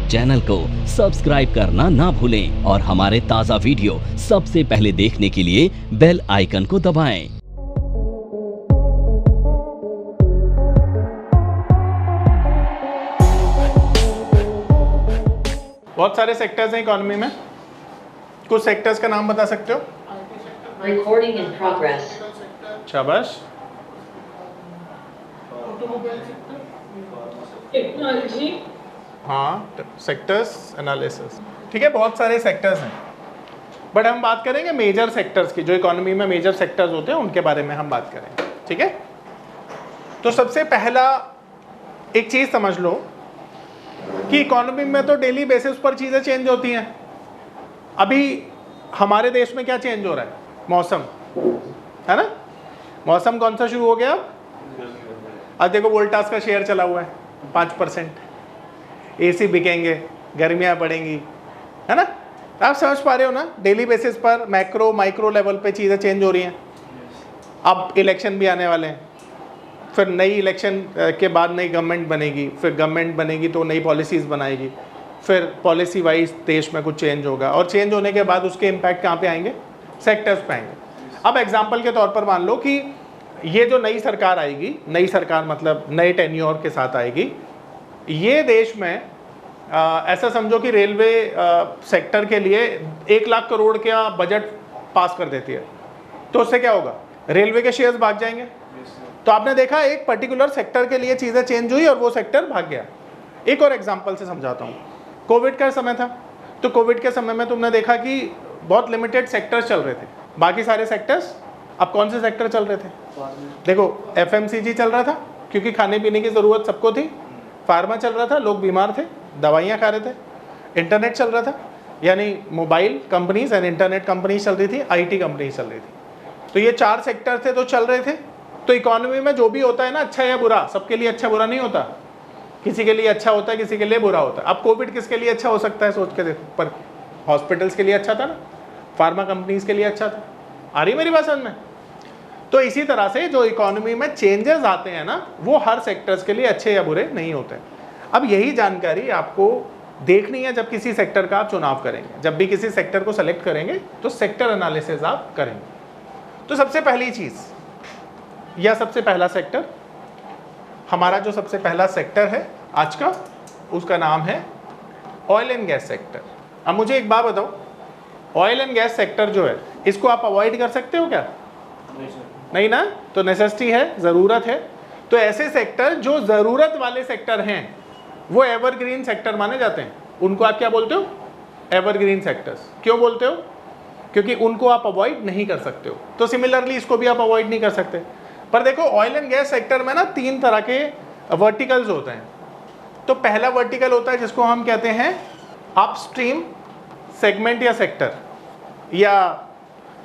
Channel को subscribe करना ना भूलें और हमारे ताज़ा वीडियो सबसे पहले देखने के लिए बेल आइकन को दबाएं। बहुत सारे सेक्टर्स हैं इकोनॉमी में, कुछ सेक्टर्स का नाम बता सकते हो? Recording in progress. शाबाश। टेक्नोलॉजी। हाँ, सेक्टर्स एनालिसिस, ठीक है, बहुत सारे सेक्टर्स हैं, बट हम बात करेंगे मेजर सेक्टर्स की, जो इकोनॉमी में मेजर सेक्टर्स होते हैं उनके बारे में हम बात करेंगे, ठीक है। तो सबसे पहला एक चीज़ समझ लो कि इकोनॉमी में तो डेली बेसिस पर चीज़ें चेंज होती हैं। अभी हमारे देश में क्या चेंज हो रहा है? मौसम, है ना। मौसम कौन सा शुरू हो गया? आज देखो वोल्टास का शेयर चला हुआ है 5%। एसी बिकेंगे, गर्मियाँ पड़ेंगी, है ना। आप समझ पा रहे हो ना, डेली बेसिस पर मैक्रो माइक्रो लेवल पे चीज़ें चेंज हो रही हैं। अब इलेक्शन भी आने वाले हैं, फिर नई इलेक्शन के बाद नई गवर्नमेंट बनेगी, फिर गवर्नमेंट बनेगी तो नई पॉलिसीज़ बनाएगी, फिर पॉलिसी वाइज देश में कुछ चेंज होगा, और चेंज होने के बाद उसके इम्पैक्ट कहाँ पे आएंगे? सेक्टर्स पे आएंगे। अब एग्जांपल के तौर पर मान लो कि ये जो नई सरकार आएगी, नई सरकार मतलब नए टेन्योर के साथ आएगी, ये देश में ऐसा समझो कि रेलवे सेक्टर के लिए 1 लाख करोड़ का बजट पास कर देती है, तो उससे क्या होगा? रेलवे के शेयर्स भाग जाएंगे। तो आपने देखा एक पर्टिकुलर सेक्टर के लिए चीज़ें चेंज हुई और वो सेक्टर भाग गया। एक और एग्जांपल से समझाता हूँ। कोविड का समय था, तो कोविड के समय में तुमने देखा कि बहुत लिमिटेड सेक्टर्स चल रहे थे, बाकी सारे सेक्टर्स, अब कौन से सेक्टर चल रहे थे? देखो एफएमसीजी चल रहा था क्योंकि खाने पीने की ज़रूरत सबको थी, फार्मा चल रहा था, लोग बीमार थे, दवाइयाँ खा रहे थे, इंटरनेट चल रहा था, यानी mobile companies and internet companies चल रही थी, आईटी कंपनीज चल रही थी। तो ये 4 सेक्टर थे तो चल रहे थे। तो इकोनॉमी में जो भी होता है ना, अच्छा या बुरा, सबके लिए अच्छा बुरा नहीं होता, किसी के लिए अच्छा होता है, किसी के लिए बुरा होता है। अब कोविड किसके लिए अच्छा हो सकता है सोच के देखो, पर हॉस्पिटल्स के लिए अच्छा था ना, फार्मा कंपनीज के लिए अच्छा था। आ रही मेरी बात समझ में? तो इसी तरह से जो इकोनॉमी में चेंजेस आते हैं ना, वो हर सेक्टर्स के लिए अच्छे या बुरे नहीं होते। अब यही जानकारी आपको देखनी है जब किसी सेक्टर का आप चुनाव करेंगे, जब भी किसी सेक्टर को सेलेक्ट करेंगे तो सेक्टर एनालिसिस आप करेंगे। तो सबसे पहली चीज़ या सबसे पहला सेक्टर, हमारा जो सबसे पहला सेक्टर है आज का, उसका नाम है ऑयल एंड गैस सेक्टर। अब मुझे एक बात बताओ, ऑयल एंड गैस सेक्टर जो है, इसको आप अवॉइड कर सकते हो क्या? नहीं ना, तो नेसेसिटी है, ज़रूरत है। तो ऐसे सेक्टर जो ज़रूरत वाले सेक्टर हैं वो एवरग्रीन सेक्टर माने जाते हैं। उनको आप क्या बोलते हो? Evergreen sectors. क्यों बोलते हो? क्योंकि उनको आप अवॉइड नहीं कर सकते हो। तो सिमिलरली इसको भी आप अवॉइड नहीं कर सकते। पर देखो ऑयल एंड गैस सेक्टर में ना 3 तरह के वर्टिकल्स होते हैं। तो पहला वर्टिकल होता है जिसको हम कहते हैं अपस्ट्रीम सेगमेंट या सेक्टर, या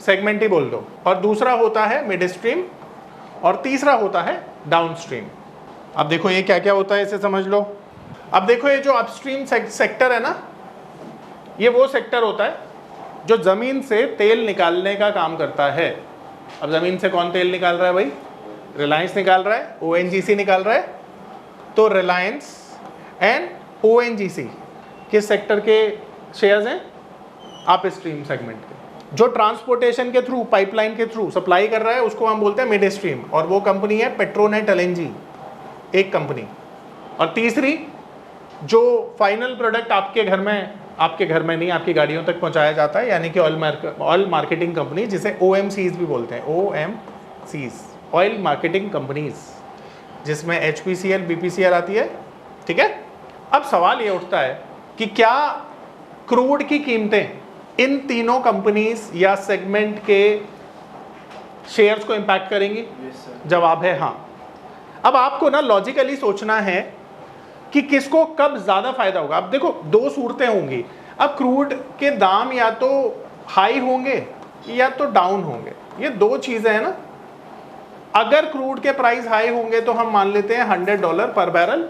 सेगमेंट ही बोल दो, और दूसरा होता है मिड स्ट्रीम, और तीसरा होता है डाउनस्ट्रीम। अब देखो ये क्या क्या होता है, इसे समझ लो। अब देखो ये जो अपस्ट्रीम सेक्टर है ना, ये वो सेक्टर होता है जो ज़मीन से तेल निकालने का काम करता है। अब ज़मीन से कौन तेल निकाल रहा है भाई? रिलायंस निकाल रहा है, ओएनजीसी निकाल रहा है। तो रिलायंस एंड ओएनजीसी किस सेक्टर के शेयर्स हैं? अपस्ट्रीम सेगमेंट के। जो ट्रांसपोर्टेशन के थ्रू, पाइपलाइन के थ्रू सप्लाई कर रहा है उसको हम बोलते हैं मिड स्ट्रीम, और वो कंपनी है पेट्रोनेट एलएनजी, एक कंपनी। और तीसरी जो फाइनल प्रोडक्ट आपके घर में नहीं, आपकी गाड़ियों तक पहुंचाया जाता है, यानी कि ऑयल मार्केटिंग कंपनी, जिसे ओएमसीज भी बोलते हैं, ओएमसीज, ऑयल मार्केटिंग कंपनीज, जिसमें एचपीसीएल बीपीसीएल आती है, ठीक है। अब सवाल ये उठता है कि क्या क्रूड की कीमतें इन तीनों कंपनीज या सेगमेंट के शेयर्स को इम्पैक्ट करेंगी? जवाब है हाँ। अब आपको ना लॉजिकली सोचना है कि किसको कब ज़्यादा फायदा होगा। अब देखो 2 सूरतें होंगी। अब क्रूड के दाम या तो हाई होंगे या तो डाउन होंगे, ये 2 चीज़ें हैं ना। अगर क्रूड के प्राइस हाई होंगे तो हम मान लेते हैं $100 पर बैरल,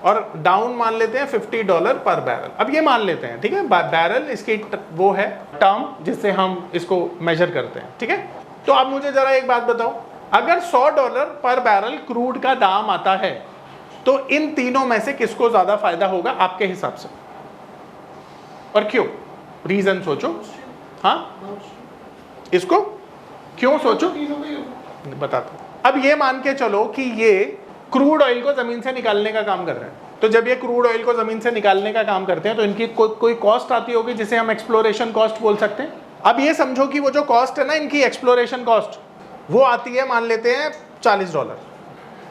और डाउन मान लेते हैं $50 पर बैरल। अब ये मान लेते हैं, ठीक है, बैरल इसकी वो है टर्म जिससे हम इसको मेजर करते हैं, ठीक है। तो आप मुझे ज़रा एक बात बताओ, अगर $100 पर बैरल क्रूड का दाम आता है तो इन तीनों में से किसको ज़्यादा फायदा होगा आपके हिसाब से? और क्यों, रीजन सोचो। हाँ, इसको क्यों सोचो, बताता हूं। अब ये मान के चलो कि ये क्रूड ऑयल को जमीन से निकालने का काम कर रहे हैं, तो जब ये क्रूड ऑयल को जमीन से निकालने का काम करते हैं तो इनकी कोई कॉस्ट आती होगी जिसे हम एक्सप्लोरेशन कॉस्ट बोल सकते हैं। अब ये समझो कि वो जो कॉस्ट है ना इनकी एक्सप्लोरेशन कॉस्ट, वो आती है, मान लेते हैं $40।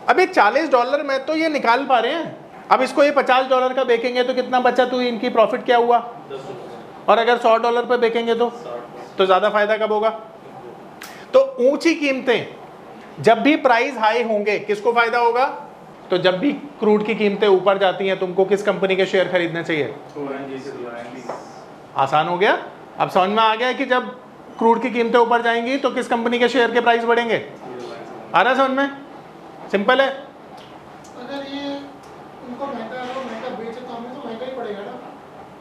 अब ये $40 में तो ये निकाल पा रहे हैं, अब इसको ये $50 का बेचेंगे तो कितना बचा, तो इनकी प्रॉफिट क्या हुआ, और अगर $100 पे बेचेंगे तो ज़्यादा फायदा कब होगा। तो ऊंची कीमतें, जब भी प्राइस हाई होंगे किसको फायदा होगा, तो जब भी क्रूड की कीमतें ऊपर जाती हैं तुमको किस कंपनी के शेयर खरीदने चाहिए, आसान हो गया। अब समझ में आ गया है कि जब क्रूड की कीमतें ऊपर जाएंगी तो किस कंपनी के शेयर के प्राइस बढ़ेंगे, आ रहा है समझ में, सिंपल है। अगर ये उनको महंगा बेचे तो हमें तो महंगा ही पड़ेगा ना।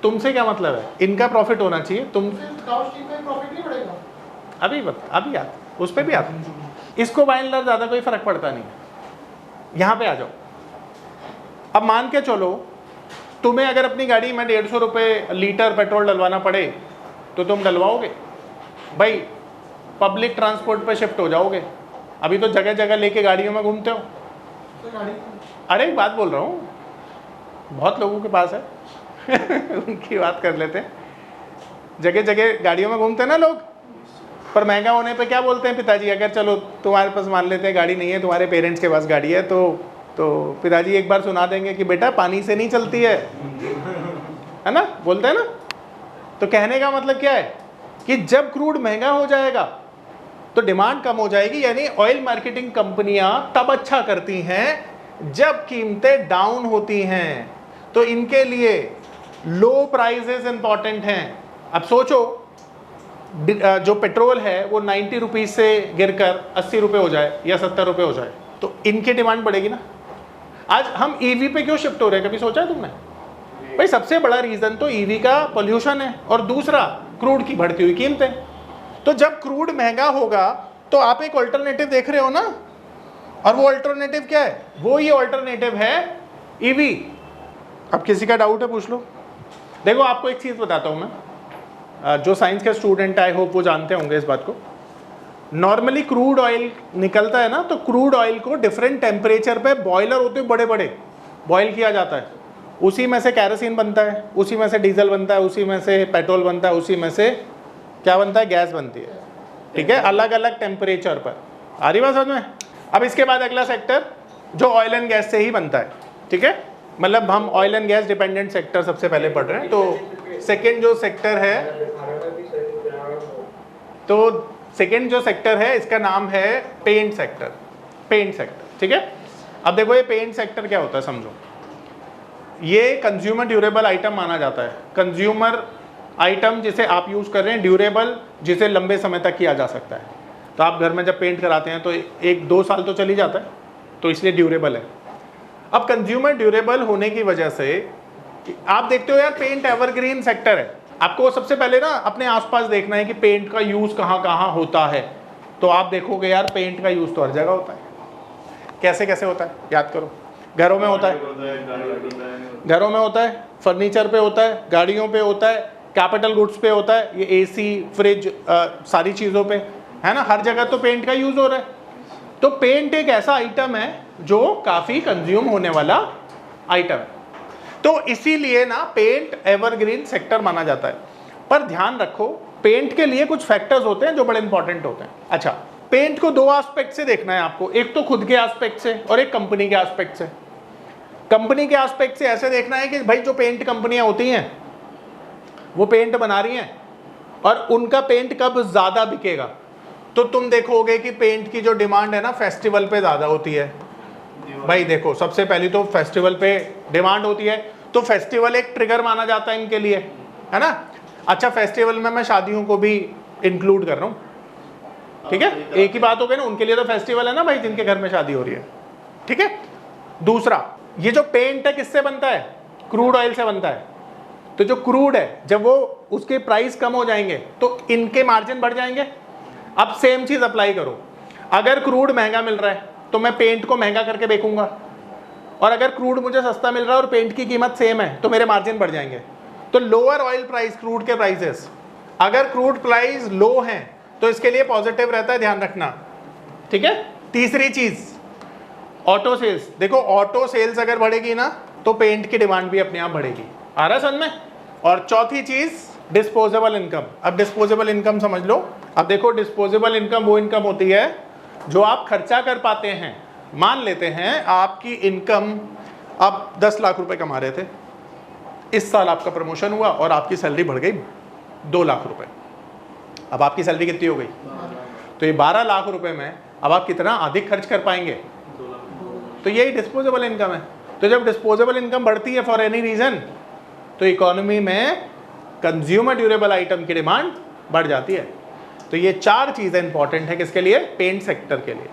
तुमसे क्या मतलब है, इनका प्रॉफिट होना चाहिए, तुम फिर डाउनस्ट्रीम का प्रॉफिट नहीं बढ़ेगा। अभी याद, उस पर भी आता, इसको बाय एंड लार्ज ज़्यादा कोई फर्क पड़ता नहीं है। यहाँ पे आ जाओ, अब मान के चलो तुम्हें अगर अपनी गाड़ी में 150 रुपये लीटर पेट्रोल डलवाना पड़े तो तुम डलवाओगे भाई, पब्लिक ट्रांसपोर्ट पे शिफ्ट हो जाओगे। अभी तो जगह जगह लेके गाड़ियों में घूमते हो। अरे एक बात बोल रहा हूँ, बहुत लोगों के पास है उनकी बात कर लेते हैं। जगह जगह गाड़ियों में घूमते हैं ना लोग, पर महंगा होने पे क्या बोलते हैं पिताजी, अगर चलो तुम्हारे पास मान लेते हैं गाड़ी नहीं है, तुम्हारे पेरेंट्स के पास गाड़ी है, तो पिताजी एक बार सुना देंगे कि बेटा पानी से नहीं चलती है ना, बोलते हैं ना। तो कहने का मतलब क्या है कि जब क्रूड महंगा हो जाएगा तो डिमांड कम हो जाएगी, यानी ऑयल मार्केटिंग कंपनियां तब अच्छा करती हैं जब कीमतें डाउन होती हैं, तो इनके लिए लो प्राइसेस इंपॉर्टेंट हैं। अब सोचो जो पेट्रोल है वो 90 रुपीज से गिरकर 80 रुपये हो जाए या 70 रुपये हो जाए, तो इनकी डिमांड बढ़ेगी ना। आज हम ईवी पे क्यों शिफ्ट हो रहे हैं, कभी सोचा है तुमने? भाई सबसे बड़ा रीजन तो ईवी का पोल्यूशन है, और दूसरा क्रूड की बढ़ती हुई कीमतें। तो जब क्रूड महंगा होगा तो आप एक ऑल्टरनेटिव देख रहे हो ना, और वो ऑल्टरनेटिव क्या है, वो ये ऑल्टरनेटिव है ईवी। अब किसी का डाउट है पूछ लो। देखो आपको एक चीज बताता हूं मैं, जो साइंस के स्टूडेंट आई होप वो जानते होंगे इस बात को। नॉर्मली क्रूड ऑयल निकलता है ना, तो क्रूड ऑयल को डिफरेंट टेम्परेचर पे बॉयलर होते हैं बड़े बड़े, बॉयल किया जाता है, उसी में से कैरोसिन बनता है, उसी में से डीजल बनता है, उसी में से पेट्रोल बनता है, उसी में से क्या बनता है, गैस बनती है। ठीक है, अलग अलग टेम्परेचर पर। आ रही बात समझ में? अब इसके बाद अगला सेक्टर जो ऑयल एंड गैस से ही बनता है। ठीक है, मतलब हम oil and gas dependent sector सबसे पहले पढ़ रहे हैं। तो सेकेंड जो सेक्टर है, इसका नाम है पेंट सेक्टर। पेंट सेक्टर, ठीक है। अब देखो ये पेंट सेक्टर क्या होता है समझो। ये कंज्यूमर ड्यूरेबल आइटम माना जाता है। कंज्यूमर आइटम जिसे आप यूज कर रहे हैं, ड्यूरेबल जिसे लंबे समय तक किया जा सकता है। तो आप घर में जब पेंट कराते हैं तो 1-2 साल तो चली जाता है, तो इसलिए ड्यूरेबल है। अब कंज्यूमर ड्यूरेबल होने की वजह से आप देखते हो यार पेंट एवरग्रीन सेक्टर है। आपको सबसे पहले ना अपने आसपास देखना है कि पेंट का यूज कहाँ कहाँ होता है। तो आप देखोगे यार पेंट का यूज तो हर जगह होता है। कैसे कैसे होता है याद करो। घरों में होता है, घरों में होता है, फर्नीचर पे होता है, गाड़ियों पे होता है, कैपिटल गुड्स पे होता है, ये एसी फ्रिज सारी चीज़ों पे है ना, हर जगह तो पेंट का यूज हो रहा है। तो पेंट एक ऐसा आइटम है जो काफ़ी कंज्यूम होने वाला आइटम है, तो इसीलिए ना पेंट एवरग्रीन सेक्टर माना जाता है। पर ध्यान रखो पेंट के लिए कुछ फैक्टर्स होते हैं जो बड़े इंपॉर्टेंट होते हैं। अच्छा, पेंट को 2 एस्पेक्ट से देखना है आपको, एक तो खुद के एस्पेक्ट से और एक कंपनी के एस्पेक्ट से। कंपनी के एस्पेक्ट से ऐसे देखना है कि भाई जो पेंट कंपनियां होती हैं वो पेंट बना रही हैं और उनका पेंट कब ज़्यादा बिकेगा। तो तुम देखोगे कि पेंट की जो डिमांड है ना फेस्टिवल पे ज़्यादा होती है। भाई देखो सबसे पहली तो फेस्टिवल पे डिमांड होती है, तो फेस्टिवल एक ट्रिगर माना जाता है इनके लिए, है ना। अच्छा, फेस्टिवल में मैं शादियों को भी इंक्लूड कर रहा हूँ, ठीक है, एक ही बात हो गई ना, उनके लिए तो फेस्टिवल है ना भाई, जिनके घर में शादी हो रही है। ठीक है, दूसरा ये जो पेंट है किससे बनता है, क्रूड ऑयल से बनता है। तो जो क्रूड है जब वो उसके प्राइस कम हो जाएंगे तो इनके मार्जिन बढ़ जाएंगे। अब सेम चीज अप्लाई करो, अगर क्रूड महंगा मिल रहा है तो मैं पेंट को महंगा करके बेचूंगा, और अगर क्रूड मुझे सस्ता मिल रहा है और पेंट की कीमत सेम है तो मेरे मार्जिन बढ़ जाएंगे। तो लोअर ऑयल प्राइस, क्रूड के प्राइसेस, अगर क्रूड प्राइस लो हैं तो इसके लिए पॉजिटिव रहता है, ध्यान रखना, ठीक है। तीसरी चीज ऑटो सेल्स, देखो ऑटो सेल्स अगर बढ़ेगी ना तो पेंट की डिमांड भी अपने आप बढ़ेगी, आ रहा है समझ में। और चौथी चीज डिस्पोजेबल इनकम। अब डिस्पोजेबल इनकम समझ लो। अब देखो डिस्पोजेबल इनकम वो इनकम होती है जो आप खर्चा कर पाते हैं। मान लेते हैं आपकी इनकम, आप 10 लाख रुपए कमा रहे थे, इस साल आपका प्रमोशन हुआ और आपकी सैलरी बढ़ गई 2 लाख रुपए। अब आपकी सैलरी कितनी हो गई? तो ये 12 लाख रुपए में अब आप कितना अधिक खर्च कर पाएंगे? तो यही डिस्पोजेबल इनकम है। तो जब डिस्पोजेबल इनकम बढ़ती है फॉर एनी रीजन तो इकोनॉमी में कंज्यूमर ड्यूरेबल आइटम की डिमांड बढ़ जाती है। तो ये 4 चीजें इंपॉर्टेंट है किसके लिए? पेंट सेक्टर के लिए।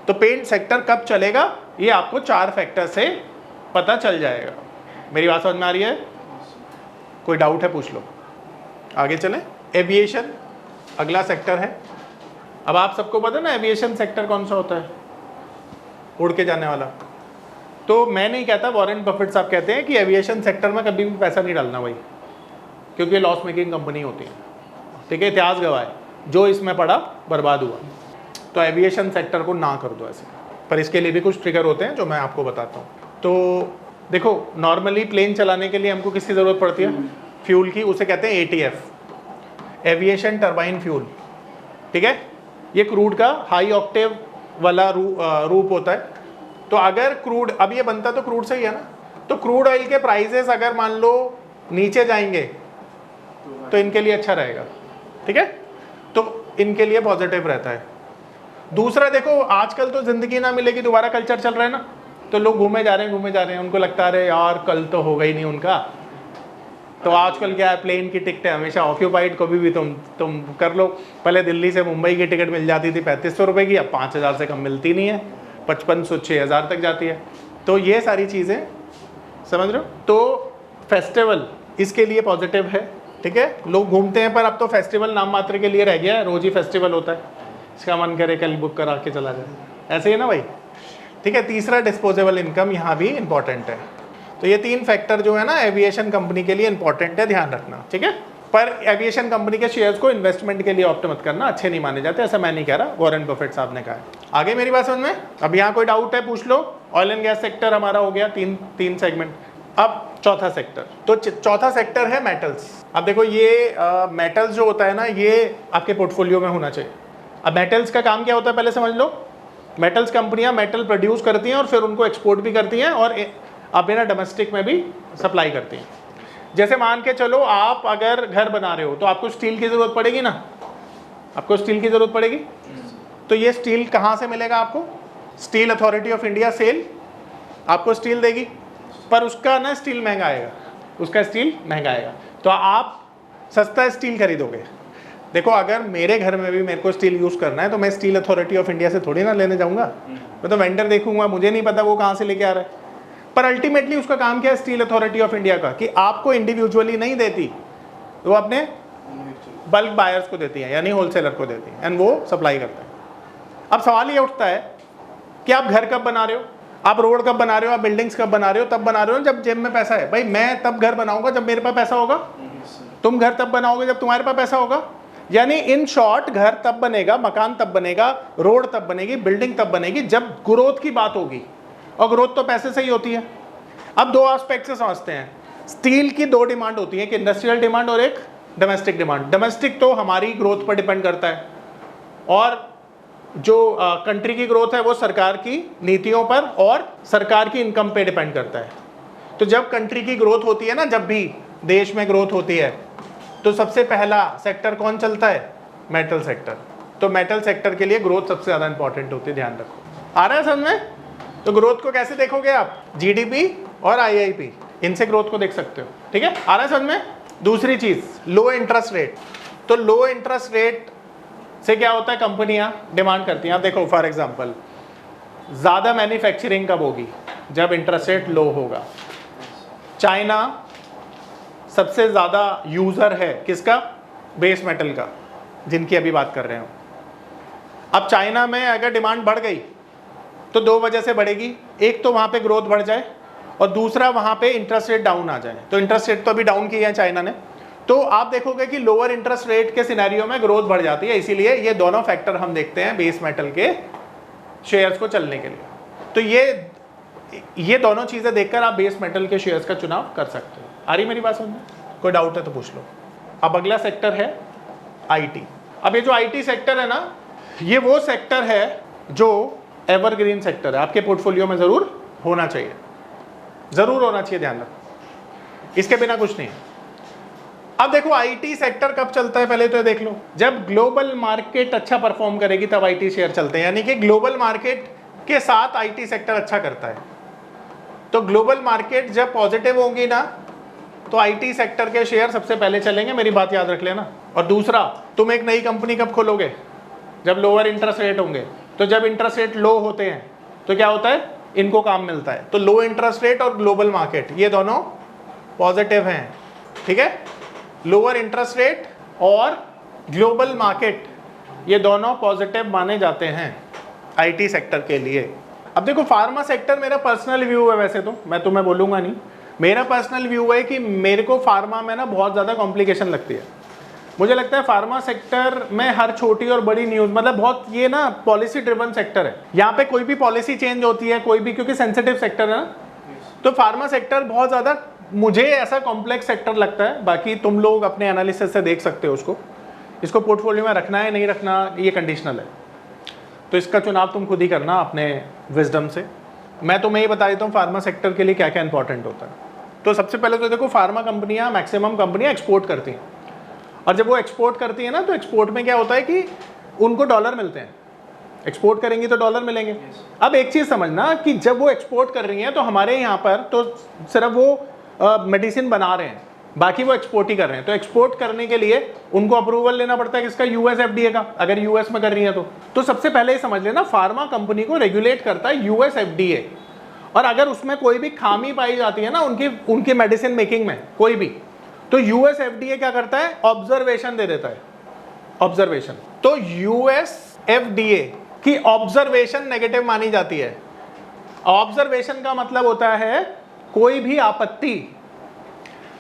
तो पेंट सेक्टर कब चलेगा ये आपको 4 फैक्टर से पता चल जाएगा। मेरी बात समझ में आ रही है? कोई डाउट है पूछ लो। आगे चलें। एविएशन अगला सेक्टर है। अब आप सबको पता है ना एविएशन सेक्टर कौन सा होता है? उड़ के जाने वाला। तो मैं नहीं कहता, वॉरेन बफेट साहब कहते हैं कि एविएशन सेक्टर में कभी भी पैसा नहीं डालना भाई, क्योंकि लॉस मेकिंग कंपनी होती है, ठीक है। इतिहास गवाह है, जो इसमें पड़ा बर्बाद हुआ। तो एविएशन सेक्टर को ना कर दो ऐसे। पर इसके लिए भी कुछ ट्रिगर होते हैं जो मैं आपको बताता हूँ। तो देखो नॉर्मली प्लेन चलाने के लिए हमको किसकी ज़रूरत पड़ती है? फ्यूल की। उसे कहते हैं ATF, एविएशन टर्बाइन फ्यूल, ठीक है। ये क्रूड का हाई ऑक्टेव वाला रूप होता है। तो अगर क्रूड, अब ये बनता तो क्रूड से ही है ना, तो क्रूड ऑयल के प्राइसेस अगर मान लो नीचे जाएंगे तो इनके लिए अच्छा रहेगा, ठीक है। तो इनके लिए पॉजिटिव रहता है। दूसरा देखो आजकल तो ज़िंदगी ना मिलेगी दोबारा कल्चर चल रहा है ना, तो लोग घूमे जा रहे हैं, उनको लगता है यार कल तो होगा ही नहीं उनका। तो आजकल क्या है, प्लेन की टिकटें हमेशा ऑक्यूपाइड, कभी भी तुम कर लो। पहले दिल्ली से मुंबई की टिकट मिल जाती थी 3500 रुपये की, अब 5000 से कम मिलती नहीं है, 5500 6000 तक जाती है। तो ये सारी चीज़ें समझ रहे हो। तो फेस्टिवल इसके लिए पॉजिटिव है, ठीक है। लोग घूमते हैं पर अब तो फेस्टिवल नाम मात्र के लिए रह गया है, रोज ही फेस्टिवल होता है, इसका मन करे कल बुक करा के चला जाए, ऐसे ही ना भाई, ठीक है। तीसरा डिस्पोजेबल इनकम यहाँ भी इंपॉर्टेंट है। तो ये 3 फैक्टर जो है ना एविएशन कंपनी के लिए इंपॉर्टेंट है, ध्यान रखना, ठीक है। पर एविएशन कंपनी के शेयर्स को इन्वेस्टमेंट के लिए ऑप्ट मत करना, अच्छे नहीं माने जाते, ऐसा मैं नहीं कह रहा, वॉरेन बफेट साहब ने कहा है। आगे मेरी बात समझ में? अब यहाँ कोई डाउट है पूछ लो। ऑयल एंड गैस सेक्टर हमारा हो गया, तीन सेगमेंट। अब चौथा सेक्टर, तो चौथा सेक्टर है मेटल्स। अब देखो ये मेटल्स जो होता है ना, ये आपके पोर्टफोलियो में होना चाहिए। अब मेटल्स का काम क्या होता है पहले समझ लो। मेटल्स कंपनियां मेटल प्रोड्यूस करती हैं और फिर उनको एक्सपोर्ट भी करती हैं और अपने डोमेस्टिक में भी सप्लाई करती हैं। जैसे मान के चलो आप अगर घर बना रहे हो तो आपको स्टील की ज़रूरत पड़ेगी ना, आपको स्टील की ज़रूरत पड़ेगी। तो ये स्टील कहाँ से मिलेगा आपको? Steel authority of India SAIL आपको स्टील देगी, पर उसका ना स्टील महंगा आएगा, उसका स्टील महंगा आएगा। तो आप सस्ता स्टील खरीदोगे। देखो अगर मेरे घर में भी मेरे को स्टील यूज़ करना है तो मैं स्टील अथॉरिटी ऑफ इंडिया से थोड़ी ना लेने जाऊँगा, मैं तो वेंडर देखूंगा, मुझे नहीं पता वो कहाँ से लेके आ रहा है। पर अल्टीमेटली उसका काम क्या है स्टील अथॉरिटी ऑफ इंडिया का, कि आपको इंडिविजुअली नहीं देती, तो वो अपने बल्क बायर्स को देती है, यानी होलसेलर को देती है, एंड वो सप्लाई करता है। अब सवाल ये उठता है कि आप घर कब बना रहे हो, आप रोड कब बना रहे हो, आप बिल्डिंग्स कब बना रहे हो? तब बना रहे हो जब जेब में पैसा है। भाई मैं तब घर बनाऊंगा जब मेरे पास पैसा होगा, तुम घर तब बनाओगे जब तुम्हारे पास पैसा होगा। यानी इन शॉर्ट घर तब बनेगा, मकान तब बनेगा, रोड तब बनेगी, बिल्डिंग तब बनेगी जब ग्रोथ की बात होगी, और ग्रोथ तो पैसे से ही होती है। अब 2 एस्पेक्ट से समझते हैं। स्टील की 2 डिमांड होती है, एक इंडस्ट्रियल डिमांड और एक डोमेस्टिक डिमांड। डोमेस्टिक तो हमारी ग्रोथ पर डिपेंड करता है, और जो कंट्री की ग्रोथ है वो सरकार की नीतियों पर और सरकार की इनकम पे डिपेंड करता है। तो जब कंट्री की ग्रोथ होती है ना, जब भी देश में ग्रोथ होती है तो सबसे पहला सेक्टर कौन चलता है? Metal sector. तो मेटल सेक्टर के लिए ग्रोथ सबसे ज़्यादा इंपॉर्टेंट होती है, ध्यान रखो। आ रहा है समझ में? तो ग्रोथ को कैसे देखोगे आप? GDP और IIP, इनसे ग्रोथ को देख सकते हो, ठीक है। आ रहा है समझ में? दूसरी चीज़ लो इंटरेस्ट रेट। तो लो इंटरेस्ट रेट से क्या होता है, कंपनियां डिमांड करती हैं। आप देखो फॉर एग्जांपल ज़्यादा मैन्युफैक्चरिंग कब होगी? जब इंटरेस्ट रेट लो होगा। चाइना सबसे ज़्यादा यूज़र है किसका? बेस मेटल का, जिनकी अभी बात कर रहे हो। अब चाइना में अगर डिमांड बढ़ गई तो 2 वजह से बढ़ेगी। एक तो वहाँ पे ग्रोथ बढ़ जाए, और दूसरा वहाँ पे इंटरेस्ट रेट डाउन आ जाए। तो इंटरेस्ट रेट तो अभी डाउन किया है चाइना ने, तो आप देखोगे कि लोअर इंटरेस्ट रेट के सिनेरियो में ग्रोथ बढ़ जाती है। इसीलिए ये दोनों फैक्टर हम देखते हैं बेस मेटल के शेयर्स को चलने के लिए। तो ये दोनों चीज़ें देखकर आप बेस मेटल के शेयर्स का चुनाव कर सकते हो। आ रही मेरी बात समझ में? कोई डाउट है तो पूछ लो। अब अगला सेक्टर है आईटी। अब ये जो आईटी सेक्टर है ना, ये वो सेक्टर है जो एवरग्रीन सेक्टर है, आपके पोर्टफोलियो में ज़रूर होना चाहिए, ज़रूर होना चाहिए, ध्यान रखो, इसके बिना कुछ नहीं है। अब देखो आईटी सेक्टर कब चलता है, पहले तो ये देख लो, जब ग्लोबल मार्केट अच्छा परफॉर्म करेगी तब आईटी शेयर चलते हैं, यानी कि ग्लोबल मार्केट के साथ आईटी सेक्टर अच्छा करता है। तो ग्लोबल मार्केट जब पॉजिटिव होंगी ना, तो आईटी सेक्टर के शेयर सबसे पहले चलेंगे, मेरी बात याद रख लेना। और दूसरा, तुम एक नई कंपनी कब खोलोगे? जब लोअर इंटरेस्ट रेट होंगे। तो जब इंटरेस्ट रेट लो होते हैं तो क्या होता है, इनको काम मिलता है। तो लो इंटरेस्ट रेट और ग्लोबल मार्केट ये दोनों पॉजिटिव हैं, ठीक है। लोअर इंटरेस्ट रेट और ग्लोबल मार्केट ये दोनों पॉजिटिव माने जाते हैं आईटी सेक्टर के लिए। अब देखो फार्मा सेक्टर मेरा पर्सनल व्यू है, वैसे तो मैं तुम्हें बोलूँगा नहीं, मेरा पर्सनल व्यू है कि मेरे को फार्मा में ना बहुत ज़्यादा कॉम्प्लिकेशन लगती है। मुझे लगता है फार्मा सेक्टर में हर छोटी और बड़ी न्यूज़, मतलब बहुत ये ना पॉलिसी ड्रिवन सेक्टर है, यहाँ पे कोई भी पॉलिसी चेंज होती है, कोई भी, क्योंकि सेंसिटिव सेक्टर है ना, तो फार्मा सेक्टर बहुत ज़्यादा मुझे ऐसा कॉम्प्लेक्स सेक्टर लगता है। बाकी तुम लोग अपने एनालिसिस से देख सकते हो उसको, इसको पोर्टफोलियो में रखना है नहीं रखना ये कंडीशनल है, तो इसका चुनाव तुम खुद ही करना अपने विजडम से। मैं तुम्हें ये बता देता हूँ फार्मा सेक्टर के लिए क्या क्या इंपॉर्टेंट होता है। तो सबसे पहले तो देखो फार्मा कंपनियाँ, मैक्सिमम कंपनियाँ एक्सपोर्ट करती हैं, और जब वो एक्सपोर्ट करती है ना, तो एक्सपोर्ट में क्या होता है कि उनको डॉलर मिलते हैं, एक्सपोर्ट करेंगी तो डॉलर मिलेंगे। अब एक चीज़ समझना कि जब वो एक्सपोर्ट कर रही हैं तो हमारे यहाँ पर तो सिर्फ वो मेडिसिन बना रहे हैं, बाकी वो एक्सपोर्ट ही कर रहे हैं। तो एक्सपोर्ट करने के लिए उनको अप्रूवल लेना पड़ता है किसका, यूएस एफडीए का, अगर यूएस में कर रही है तो सबसे पहले ही समझ लेना फार्मा कंपनी को रेगुलेट करता है यूएस एफडीए। और अगर उसमें कोई भी खामी पाई जाती है ना उनकी मेडिसिन मेकिंग में कोई भी, तो यूएस एफडीए क्या करता है, ऑब्जर्वेशन दे देता है, ऑब्जर्वेशन। तो यूएस एफडीए की ऑब्जर्वेशन नेगेटिव मानी जाती है। ऑब्जर्वेशन का मतलब होता है कोई भी आपत्ति,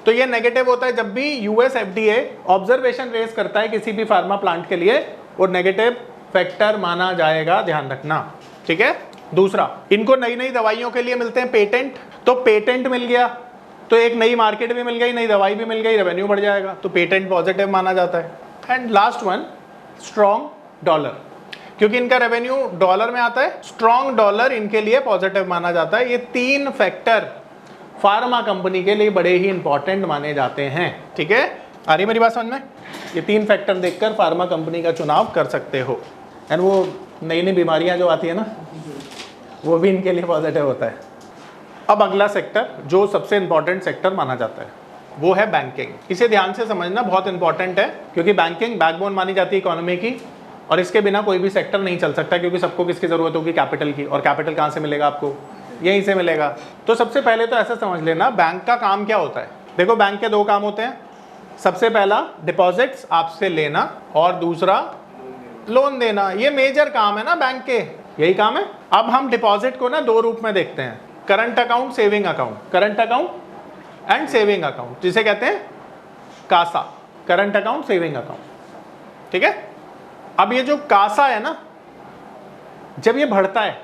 तो ये नेगेटिव होता है जब भी यूएस एफडीए ऑब्जर्वेशन रेज करता है किसी भी फार्मा प्लांट के लिए, वो नेगेटिव फैक्टर माना जाएगा, ध्यान रखना, ठीक है। दूसरा, इनको नई नई दवाइयों के लिए मिलते हैं पेटेंट, तो पेटेंट मिल गया तो एक नई मार्केट भी मिल गई, नई दवाई भी मिल गई, रेवेन्यू बढ़ जाएगा, तो पेटेंट पॉजिटिव माना जाता है। And last one, strong dollar, क्योंकि इनका रेवेन्यू डॉलर में आता है, स्ट्रॉन्ग डॉलर इनके लिए पॉजिटिव माना जाता है। ये तीन फैक्टर फार्मा कंपनी के लिए बड़े ही इंपॉर्टेंट माने जाते हैं, ठीक है। आ रही मेरी बात समझ में? ये तीन फैक्टर देखकर फार्मा कंपनी का चुनाव कर सकते हो। एंड वो नई नई बीमारियां जो आती है ना, वो भी इनके लिए पॉजिटिव होता है। अब अगला सेक्टर जो सबसे इंपॉर्टेंट सेक्टर माना जाता है वो है बैंकिंग। इसे ध्यान से समझना, बहुत इंपॉर्टेंट है, क्योंकि बैंकिंग बैकबोन मानी जाती है इकोनॉमी की, और इसके बिना कोई भी सेक्टर नहीं चल सकता, क्योंकि सबको किसकी ज़रूरत होगी, कैपिटल की, और कैपिटल कहाँ से मिलेगा आपको, यहीं से मिलेगा। तो सबसे पहले तो ऐसा समझ लेना बैंक का काम क्या होता है। देखो बैंक के दो काम होते हैं, सबसे पहला डिपॉजिट्स आपसे लेना और दूसरा लोन देना। ये मेजर काम है ना बैंक के, यही काम है। अब हम डिपॉजिट को ना दो रूप में देखते हैं, current account, saving account, current account and saving account, जिसे कहते हैं CASA, current account, saving account, ठीक है। अब ये जो कासा है ना, जब ये बढ़ता है,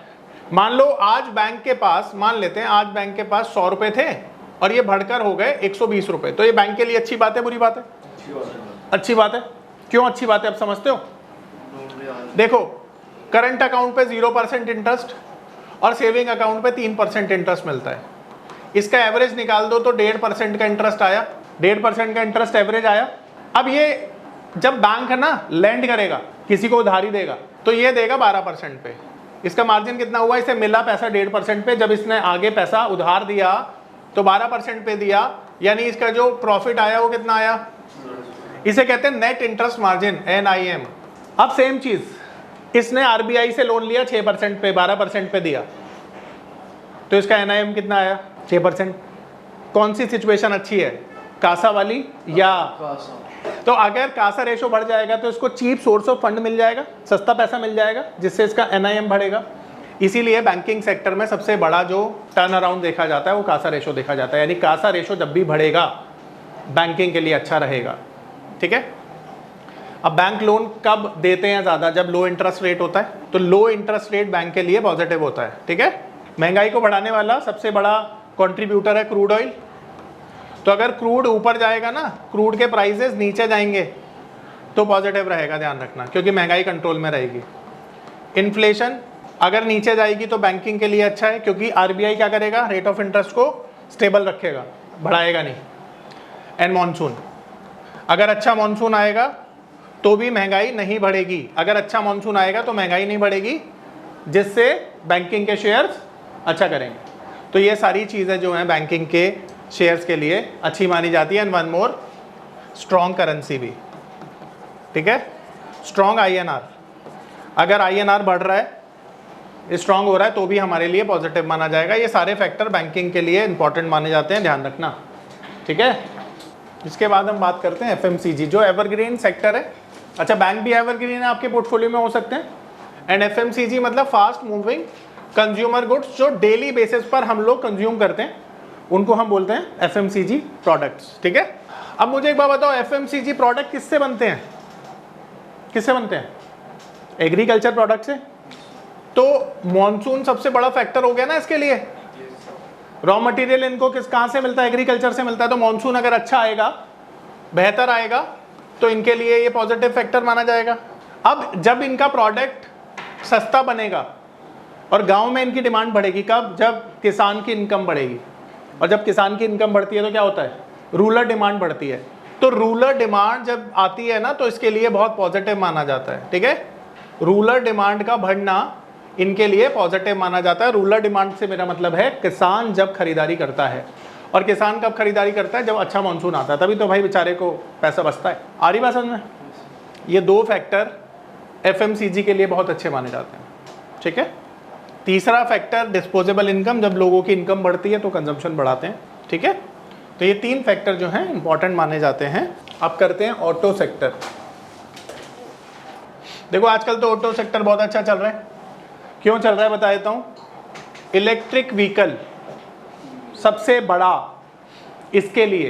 मान लो आज बैंक के पास, मान लेते हैं आज बैंक के पास 100 रुपए थे और ये बढ़कर हो गए 120 रुपए, तो ये बैंक के लिए अच्छी बात है, बुरी बात है? अच्छी बात है। क्यों अच्छी बात है, अब समझते हो? देखो, करंट अकाउंट पे 0% इंटरेस्ट और सेविंग अकाउंट पे 3% इंटरेस्ट मिलता है। इसका एवरेज निकाल दो तो 1.5% का इंटरेस्ट आया, 1.5% का इंटरेस्ट एवरेज आया। अब ये जब बैंक है ना लैंड करेगा, किसी को उधारी देगा, तो ये देगा 12% पे। इसका मार्जिन कितना हुआ, इसे मिला पैसा 1.5% पे, जब इसने आगे पैसा उधार दिया तो 12% पे दिया, यानी इसका जो प्रॉफिट आया वो कितना आया, इसे कहते हैं नेट इंटरेस्ट मार्जिन, NIM। अब सेम चीज, इसने RBI से लोन लिया 6% पे, 12% पे दिया, तो इसका NIM कितना आया, 6%। कौन सी सिचुएशन अच्छी है, कासा वाली या तो अगर कासा रेशो बढ़ जाएगा तो इसको चीप सोर्स ऑफ फंड मिल जाएगा, सस्ता पैसा मिल जाएगा, जिससे इसका NIM बढ़ेगा। इसीलिए बैंकिंग सेक्टर में सबसे बड़ा जो टर्न अराउंड देखा जाता है वो कासा रेशो देखा जाता है, यानी कासा रेशो जब भी बढ़ेगा बैंकिंग के लिए अच्छा रहेगा। ठीक है, अब बैंक लोन कब देते हैं ज़्यादा? जब लो इंटरेस्ट रेट होता है, तो लो इंटरेस्ट रेट बैंक के लिए पॉजिटिव होता है। ठीक है, महंगाई को बढ़ाने वाला सबसे बड़ा कंट्रीब्यूटर है क्रूड ऑयल। तो अगर क्रूड ऊपर जाएगा ना, क्रूड के प्राइसेस नीचे जाएंगे तो पॉजिटिव रहेगा, ध्यान रखना, क्योंकि महंगाई कंट्रोल में रहेगी। इन्फ्लेशन अगर नीचे जाएगी तो बैंकिंग के लिए अच्छा है, क्योंकि आरबीआई क्या करेगा, रेट ऑफ इंटरेस्ट को स्टेबल रखेगा, बढ़ाएगा नहीं। एंड मॉनसून, अगर अच्छा मॉनसून आएगा तो भी महंगाई नहीं बढ़ेगी, अगर अच्छा मॉनसून आएगा तो महंगाई नहीं बढ़ेगी, जिससे बैंकिंग के शेयर्स अच्छा करेंगे। तो ये सारी चीज़ें जो हैं बैंकिंग के शेयर्स के लिए अच्छी मानी जाती है। And one more, strong currency भी। ठीक है, स्ट्रॉन्ग आईएनआर, अगर आईएनआर बढ़ रहा है, स्ट्रॉन्ग हो रहा है, तो भी हमारे लिए पॉजिटिव माना जाएगा। ये सारे फैक्टर बैंकिंग के लिए इंपॉर्टेंट माने जाते हैं, ध्यान रखना। ठीक है, इसके बाद हम बात करते हैं एफएमसीजी, जो एवरग्रीन सेक्टर है। अच्छा, बैंक भी एवरग्रीन है, आपके पोर्टफोलियो में हो सकते हैं। एंड एफएमसीजी मतलब फास्ट मूविंग कंज्यूमर गुड्स, जो डेली बेसिस पर हम लोग कंज्यूम करते हैं, उनको हम बोलते हैं एफएमसीजी प्रोडक्ट्स। ठीक है, अब मुझे एक बात बताओ, एफएमसीजी प्रोडक्ट किससे बनते हैं? किससे बनते हैं? एग्रीकल्चर प्रोडक्ट से। तो मॉनसून सबसे बड़ा फैक्टर हो गया ना इसके लिए। रॉ मटेरियल इनको कहाँ से मिलता है? एग्रीकल्चर से मिलता है। तो मॉनसून अगर अच्छा आएगा, बेहतर आएगा, तो इनके लिए ये पॉजिटिव फैक्टर माना जाएगा। अब जब इनका प्रोडक्ट सस्ता बनेगा और गांव में इनकी डिमांड बढ़ेगी, कब? जब किसान की इनकम बढ़ेगी, और जब किसान की इनकम बढ़ती है तो क्या होता है? रूरल डिमांड बढ़ती है। तो रूरल डिमांड जब आती है ना, तो इसके लिए बहुत पॉजिटिव माना जाता है। ठीक है, रूरल डिमांड का बढ़ना इनके लिए पॉजिटिव माना जाता है। रूरल डिमांड से मेरा मतलब है किसान जब खरीदारी करता है, और किसान कब खरीदारी करता है? जब अच्छा मानसून आता है, तभी तो भाई बेचारे को पैसा बचता है। आ रही बात समझ में? ये दो फैक्टर एफएमसीजी के लिए बहुत अच्छे माने जाते हैं। ठीक है, तीसरा फैक्टर डिस्पोजेबल इनकम, जब लोगों की इनकम बढ़ती है तो कंजम्पशन बढ़ाते हैं। ठीक है, तो ये तीन फैक्टर जो हैं इंपॉर्टेंट माने जाते हैं। अब करते हैं ऑटो सेक्टर। देखो आजकल तो ऑटो सेक्टर बहुत अच्छा चल रहा है। क्यों चल रहा है बता देता हूँ। इलेक्ट्रिक व्हीकल सबसे बड़ा इसके लिए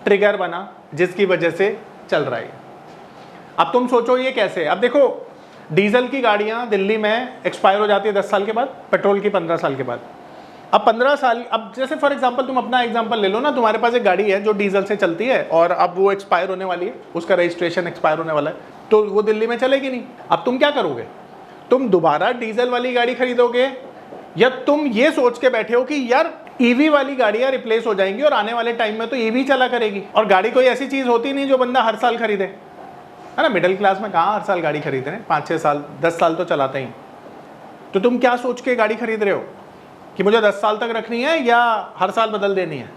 ट्रिगर बना, जिसकी वजह से चल रहा है। अब तुम सोचो ये कैसे? अब देखो, डीजल की गाड़ियाँ दिल्ली में एक्सपायर हो जाती है 10 साल के बाद, पेट्रोल की 15 साल के बाद। अब 15 साल, अब जैसे फॉर एग्जांपल तुम अपना एग्जांपल ले लो ना, तुम्हारे पास एक गाड़ी है जो डीजल से चलती है और अब वो एक्सपायर होने वाली है, उसका रजिस्ट्रेशन एक्सपायर होने वाला है, तो वो दिल्ली में चलेगी नहीं। अब तुम क्या करोगे? तुम दोबारा डीजल वाली गाड़ी खरीदोगे, या तुम ये सोच के बैठे हो कि यार ईवी वाली गाड़ियाँ रिप्लेस हो जाएंगी और आने वाले टाइम में तो ईवी चला करेगी। और गाड़ी कोई ऐसी चीज़ होती नहीं जो बंदा हर साल खरीदे, है ना। मिडिल क्लास में कहाँ हर साल गाड़ी खरीद रहे हैं, 5-6 साल 10 साल तो चलाते ही। तो तुम क्या सोच के गाड़ी खरीद रहे हो कि मुझे 10 साल तक रखनी है या हर साल बदल देनी है?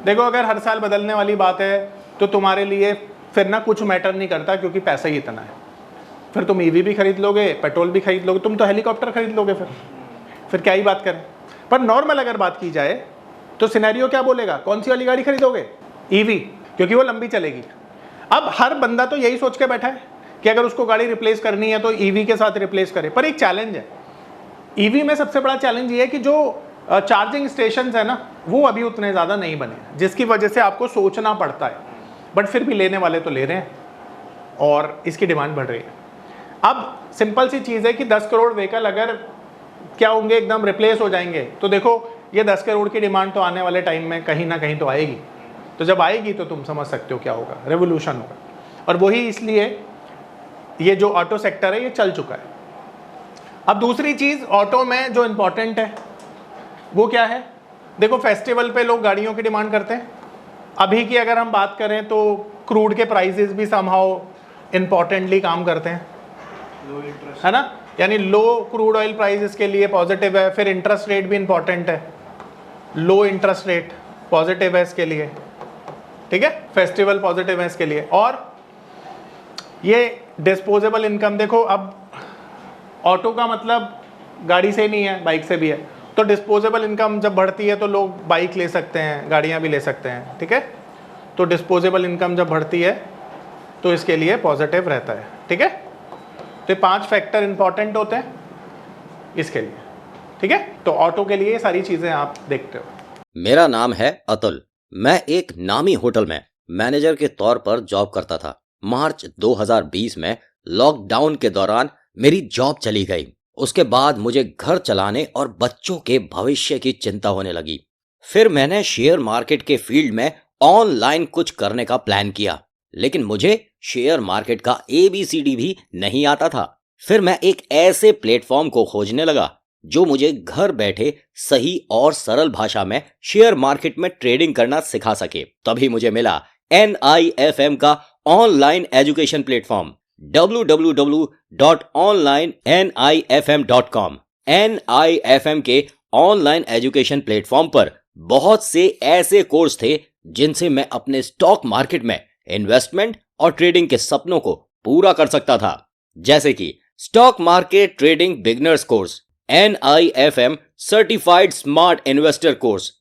देखो, अगर हर साल बदलने वाली बात है तो तुम्हारे लिए फिर ना कुछ मैटर नहीं करता, क्योंकि पैसा ही इतना है। फिर तुम ईवी भी खरीद लोगे, पेट्रोल भी खरीद लोगे, तुम तो हेलीकॉप्टर खरीद लोगे, फिर क्या ही बात करें। पर नॉर्मल अगर बात की जाए तो सिनेरियो क्या बोलेगा? कौन सी वाली गाड़ी खरीदोगे? ईवी, क्योंकि वो लंबी चलेगी। अब हर बंदा तो यही सोच के बैठा है कि अगर उसको गाड़ी रिप्लेस करनी है तो ईवी के साथ रिप्लेस करे। पर एक चैलेंज है ईवी में, सबसे बड़ा चैलेंज ये है कि जो चार्जिंग स्टेशन है ना, वो अभी उतने ज़्यादा नहीं बने, जिसकी वजह से आपको सोचना पड़ता है। बट फिर भी लेने वाले तो ले रहे हैं और इसकी डिमांड बढ़ रही है। अब सिंपल सी चीज़ है कि 10 करोड़ व्हीकल अगर क्या होंगे, एकदम रिप्लेस हो जाएंगे, तो देखो ये 10 करोड़ की डिमांड तो आने वाले टाइम में कहीं ना कहीं तो आएगी। तो जब आएगी तो तुम समझ सकते हो क्या होगा, रेवोल्यूशन होगा। और वही इसलिए ये जो ऑटो सेक्टर है ये चल चुका है। अब दूसरी चीज़ ऑटो में जो इम्पोर्टेंट है वो क्या है? देखो, फेस्टिवल पे लोग गाड़ियों की डिमांड करते हैं। अभी की अगर हम बात करें तो क्रूड के प्राइसेस भी समहाउ इम्पॉर्टेंटली काम करते हैं, है ना। यानी लो क्रूड ऑयल प्राइस के लिए पॉजिटिव है। फिर इंटरेस्ट रेट भी इम्पॉर्टेंट है, लो इंटरेस्ट रेट पॉजिटिव है इसके लिए। ठीक है, फेस्टिवल पॉजिटिव है इसके लिए। और ये डिस्पोजेबल इनकम, देखो अब ऑटो का मतलब गाड़ी से नहीं है, बाइक से भी है। तो डिस्पोजेबल इनकम जब बढ़ती है तो लोग बाइक ले सकते हैं, गाड़ियाँ भी ले सकते हैं। ठीक है, तो डिस्पोजेबल इनकम जब बढ़ती है तो इसके लिए पॉजिटिव रहता है। ठीक है, तो 5 फैक्टर इंपॉर्टेंट होते हैं इसके लिए। ठीक है, तो ऑटो के लिए ये सारी चीजें आप देखते हो। मेरा नाम है अतुल। मैं एक नामी होटल में मैनेजर के तौर पर जॉब करता था। मार्च 2020 में लॉकडाउन के दौरान मेरी जॉब चली गई। उसके बाद मुझे घर चलाने और बच्चों के भविष्य की चिंता होने लगी। फिर मैंने शेयर मार्केट के फील्ड में ऑनलाइन कुछ करने का प्लान किया, लेकिन मुझे शेयर मार्केट का ABCD भी नहीं आता था। फिर मैं एक ऐसे प्लेटफॉर्म को खोजने लगा जो मुझे घर बैठे सही और सरल भाषा में शेयर मार्केट में ट्रेडिंग करना सिखा सके। तभी मुझे मिला NIFM का online education platform www.onlinenifm.com। NIFM के ऑनलाइन एजुकेशन प्लेटफॉर्म पर बहुत से ऐसे कोर्स थे जिनसे मैं अपने स्टॉक मार्केट में इन्वेस्टमेंट और ट्रेडिंग के सपनों को पूरा कर सकता था, जैसे कि stock market trading beginners course, NIFM certified smart investor course,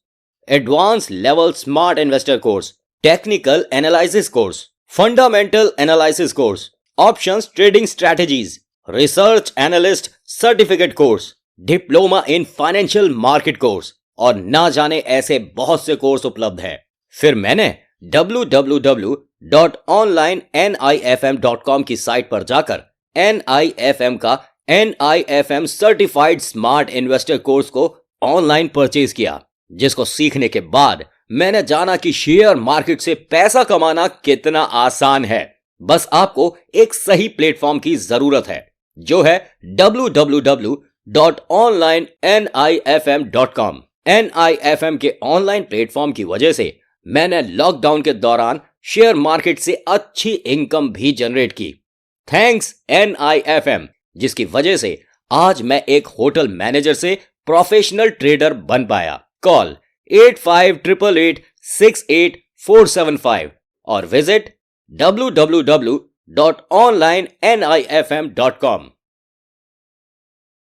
advance level smart investor course, technical analysis course, fundamental analysis course, options trading strategies, research analyst certificate course, diploma in financial market course और ना जाने ऐसे बहुत से course उपलब्ध हैं। फिर मैंने www.onlinenifm.com की साइट पर जाकर NIFM का NIFM certified smart investor course को ऑनलाइन परचेज किया, जिसको सीखने के बाद मैंने जाना कि शेयर मार्केट से पैसा कमाना कितना आसान है। बस आपको एक सही प्लेटफॉर्म की जरूरत है, जो है www.onlinenifm.com। NIFM के ऑनलाइन प्लेटफॉर्म की वजह से मैंने लॉकडाउन के दौरान शेयर मार्केट से अच्छी इनकम भी जनरेट की। थैंक्स NIFM, जिसकी वजह से आज मैं एक होटल मैनेजर से प्रोफेशनल ट्रेडर बन पाया। कॉल 8588868475 और विजिट www.onlinenifm.com।